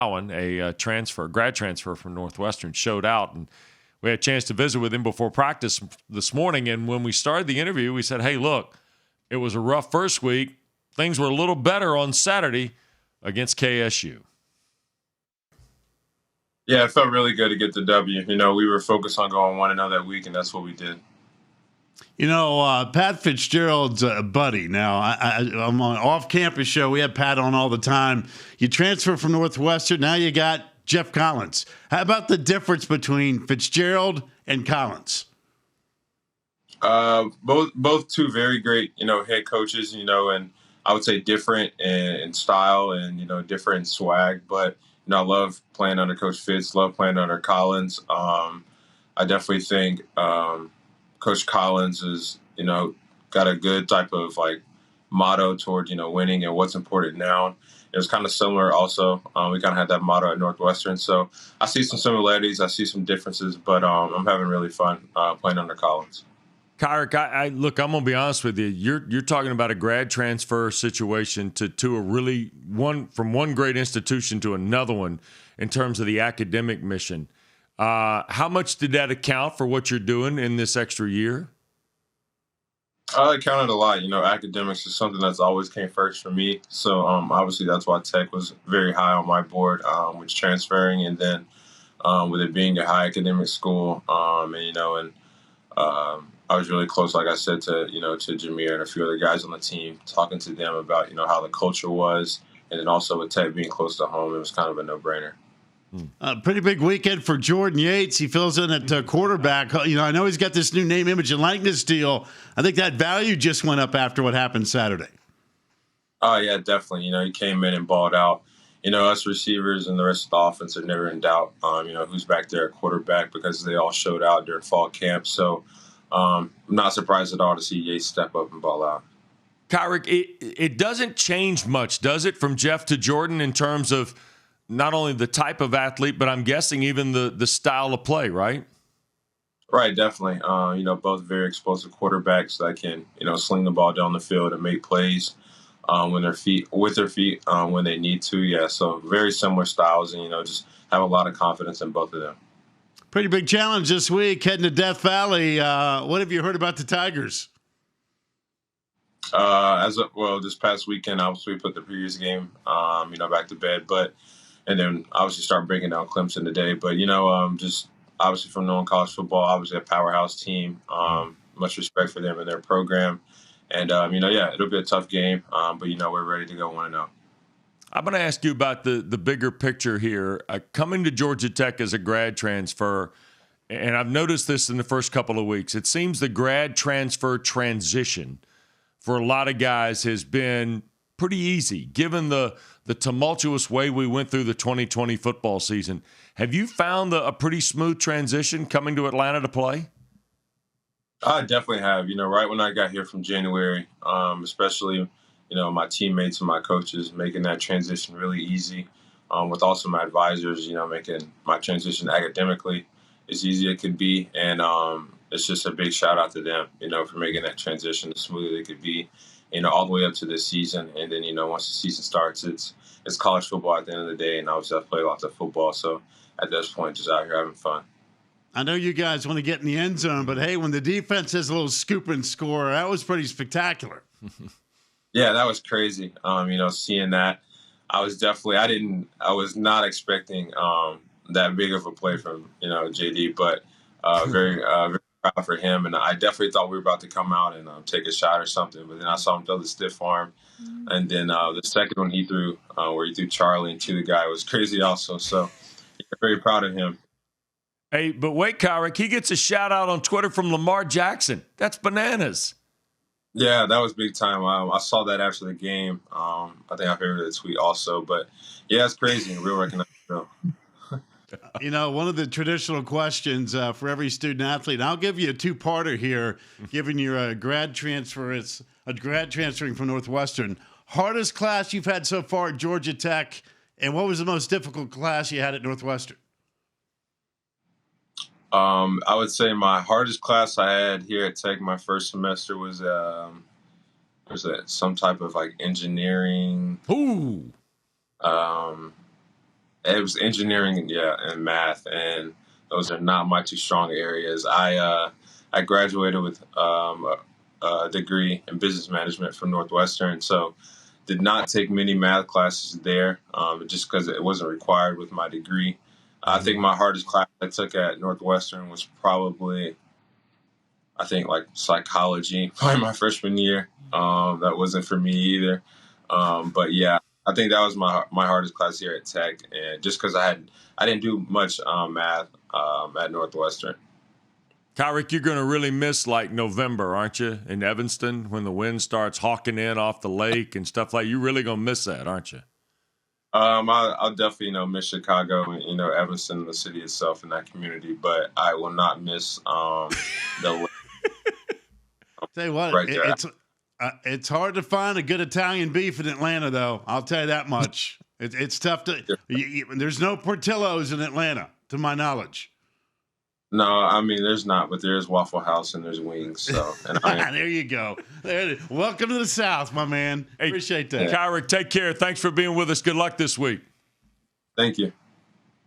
McGowan, a grad transfer from Northwestern, showed out, and we had a chance to visit with him before practice this morning. And when we started the interview, we said, hey, look, it was a rough first week. Things were a little better on Saturday against KSU. Yeah, it felt really good to get the W. We were focused on going 1-0 that week, and that's what we did. Pat Fitzgerald's a buddy. Now, I'm on an off-campus show. We have Pat on all the time. You transfer from Northwestern. Now you got Jeff Collins. How about the difference between Fitzgerald and Collins? Both two very great, head coaches, and I would say different in style and, different swag. But, I love playing under Coach Fitz, love playing under Collins. I definitely think Coach Collins is, got a good type of motto toward, winning and what's important now. It was kind of similar also. We kind of had that motto at Northwestern. So I see some similarities. I see some differences, but I'm having really fun playing under Collins. Kyric, look, I'm going to be honest with you. You're talking about a grad transfer situation to a really from one great institution to another one in terms of the academic mission. How much did that account for what you're doing in this extra year? It counted a lot. Academics is something that's always came first for me. So obviously that's why Tech was very high on my board, with transferring, and then with it being a high academic school, I was really close, like I said, to Jameer and a few other guys on the team, talking to them about, how the culture was. And then also with Tech being close to home, it was kind of a no-brainer. Pretty big weekend for Jordan Yates. He fills in at quarterback. I know he's got this new name, image, and likeness deal. I think that value just went up after what happened Saturday. Oh, yeah, definitely. He came in and balled out. Us receivers and the rest of the offense are never in doubt, who's back there at quarterback, because they all showed out during fall camp. So, I'm not surprised at all to see Yates step up and ball out. Kyric, it doesn't change much, does it, from Jeff to Jordan in terms of not only the type of athlete, but I'm guessing even the style of play, right? Right, definitely. Both very explosive quarterbacks that can, sling the ball down the field and make plays with their feet when they need to. Yeah, so very similar styles, and, just have a lot of confidence in both of them. Pretty big challenge this week, heading to Death Valley. What have you heard about the Tigers? This past weekend, obviously we put the previous game, back to bed, and then obviously start breaking down Clemson today. But, just obviously from knowing college football, obviously a powerhouse team, much respect for them and their program. And, it'll be a tough game, but, we're ready to go 1-0. I'm going to ask you about the bigger picture here. Coming to Georgia Tech as a grad transfer, and I've noticed this in the first couple of weeks, it seems the grad transfer transition for a lot of guys has been pretty easy, given the tumultuous way we went through the 2020 football season. Have you found a pretty smooth transition coming to Atlanta to play? I definitely have. Right when I got here from January, especially – my teammates and my coaches making that transition really easy, with also my advisors, making my transition academically as easy as it could be. And it's just a big shout out to them, for making that transition as smooth as it could be, all the way up to this season. And then, once the season starts, it's college football at the end of the day. And obviously I've played lots of football. So at this point, just out here having fun. I know you guys want to get in the end zone, but hey, when the defense has a little scoop and score, that was pretty spectacular. Yeah, that was crazy. Seeing that, I was not expecting that big of a play from, JD, but very proud for him. And I definitely thought we were about to come out and take a shot or something. But then I saw him throw the stiff arm. And then the second one he threw, where he threw Charlie into the guy, was crazy also. So very proud of him. Hey, but wait, Kyric, he gets a shout out on Twitter from Lamar Jackson. That's bananas. Yeah, that was big time. I saw that after the game. I think I heard the tweet also. But, yeah, it's crazy. Real recognized. One of the traditional questions for every student athlete, and I'll give you a two-parter here, given you're a grad transferring from Northwestern. Hardest class you've had so far at Georgia Tech, and what was the most difficult class you had at Northwestern? I would say my hardest class I had here at Tech my first semester was some type of engineering. Ooh. It was engineering, yeah, and math, and those are not my two strong areas. I graduated with a degree in business management from Northwestern, so did not take many math classes there, just because it wasn't required with my degree. I think my hardest class I took at Northwestern was probably, I think, like psychology, probably my freshman year. That wasn't for me either. But yeah, I think that was my hardest class here at Tech, and just because I didn't do much math at Northwestern. Kyric, you're going to really miss like November, aren't you, in Evanston when the wind starts hawking in off the lake and stuff like. You're really going to miss that, aren't you? I'll definitely miss Chicago and Evanston, the city itself, and that community, but I will not miss the. Tell you what, right there. It's hard to find a good Italian beef in Atlanta, though. I'll tell you that much. It's tough to. There's no Portillo's in Atlanta, to my knowledge. No, I mean there's not, but there is Waffle House and there's wings. So there you go. Welcome to the South, my man. Appreciate that. Kyric, take care. Thanks for being with us. Good luck this week. Thank you.